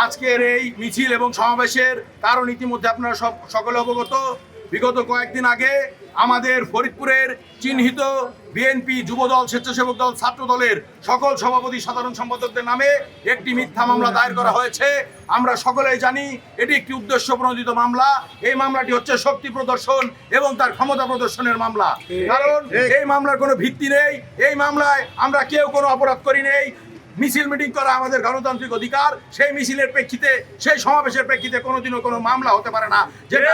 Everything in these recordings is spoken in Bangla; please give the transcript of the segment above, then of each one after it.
আজকের এই মিছিল এবং সমাবেশের কারণ ইতিমধ্যে আপনারা সকলে অবগত। বিগত কয়েকদিন আগে আমাদের ফরিদপুরের চিহ্নিত বিএনপি, যুবদল, স্বেচ্ছাসেবক দল, ছাত্র দলের সকল সভাপতি, সাধারণ সম্পাদকদের নামে একটি মিথ্যা মামলা দায়ের করা হয়েছে। আমরা সকলেই জানি এটি একটি উদ্দেশ্য প্রণোদিত মামলা। এই মামলাটি হচ্ছে শক্তি প্রদর্শন এবং তার ক্ষমতা প্রদর্শনের মামলা। কারণ এই মামলার কোনো ভিত্তি নেই। এই মামলায় আমরা কেউ কোনো অপরাধ করি নেই। মিছিল মিটিং করা আমাদের গণতান্ত্রিক অধিকার। সেই মিছিলের প্রেক্ষিতে, সেই সমাবেশের প্রেক্ষিতে কোনোদিনও কোনো মামলা হতে পারে না। যেটা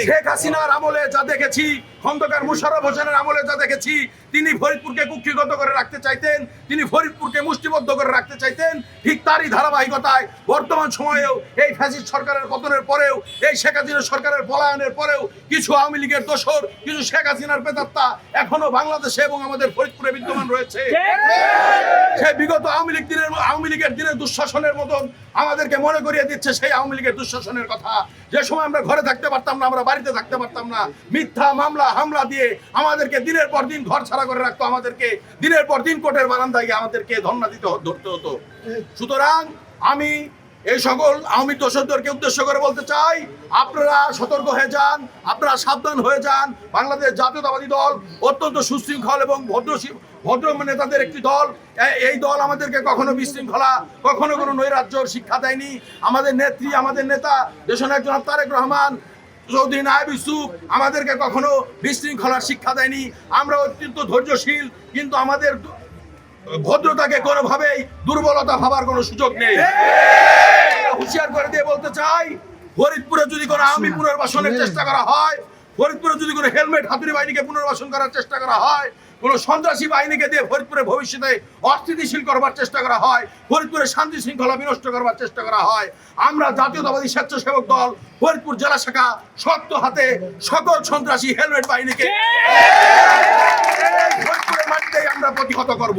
শেখ হাসিনার আমলে যা দেখেছি, খন্দকার মোশাররফ হোসেনের আমলে যা দেখেছি, তিনি ফরিদপুরকে কুক্ষিগত করে রাখতে চাইতেন, তিনি ফরিদপুরকে মুষ্টিবদ্ধ করে রাখতে চাইতেন। ঠিক তারই ধারাবাহিকতায় বর্তমান সময়েও এই ফ্যাসিস্ট সরকারের পতনের পরেও, এই শেখ হাসিনা সরকারের পলায়নের পরেও কিছু আওয়ামী লীগের দোসর, কিছু শেখ হাসিনার প্রেতাত্মা এখনো বাংলাদেশে এবং আমাদের ফরিদপুরে বিদ্যমান রয়েছে। সেই বিগত আওয়ামী লীগের দিনের দুঃশাসনের মতন আমাদেরকে মনে করিয়ে দিচ্ছে সেই আওয়ামী লীগের দুঃশাসনের কথা। যে সময় আমরা ঘরে থাকতে পারতাম না, আমরা বাড়িতে থাকতে পারতাম না, মিথ্যা মামলা হামলা দিয়ে আমাদেরকে দিনের পর দিন ঘর ছাড়া করে রাখতো, আমাদেরকে দিনের পর দিন কোর্টের বারান্দায় গিয়ে আমাদেরকে ধর্ণা ধরতে হতো। সুতরাং আমি এই সকল আওয়ামী দোসরদেরকে উদ্দেশ্য করে বলতে চাই, আপনারা সতর্ক হয়ে যান, আপনারা সাবধান হয়ে যান। বাংলাদেশ জাতীয়তাবাদী দল অত্যন্ত সুশৃঙ্খল এবং ভদ্র নেতাদের একটি দল। এই দল আমাদেরকে কখনো বিশৃঙ্খলা, কখনো কোনো নৈরাজ্যর শিক্ষা দেয়নি। আমাদের নেত্রী, আমাদের নেতা দেশনায়ক জনাব তারেক রহমান, চৌধুরী নায়েব ইউসুফ আমাদেরকে কখনো বিশৃঙ্খলার শিক্ষা দেয়নি। আমরা অত্যন্ত ধৈর্যশীল, কিন্তু আমাদের ভদ্রতাকে কোনোভাবেই দুর্বলতা ভাবার কোনো সুযোগ নেই। হুঁশিয়ার করে দিয়ে বলতে চাই, ফরিদপুরে যদি কোনো আওয়ামী পুনর্বাসনের চেষ্টা করা হয়, ফরিদপুরে যদি কোনো হেলমেট হাতুড়ি বাহিনীকে পুনর্বাসন করার চেষ্টা করা হয়, কোনো সন্ত্রাসী বাহিনীকে দিয়ে ফরিদপুরে ভবিষ্যতে অস্থিতিশীল করবার চেষ্টা করা হয়, ফরিদপুরে শান্তি শৃঙ্খলা বিনষ্ট করবার চেষ্টা করা হয়, আমরা জাতীয়তাবাদী স্বেচ্ছাসেবক দল ফরিদপুর জেলা শাখা শক্ত হাতে সকল সন্ত্রাসী হেলমেট বাহিনীকে ফরিদপুরের মাটিতেই আমরা প্রতিহত করব।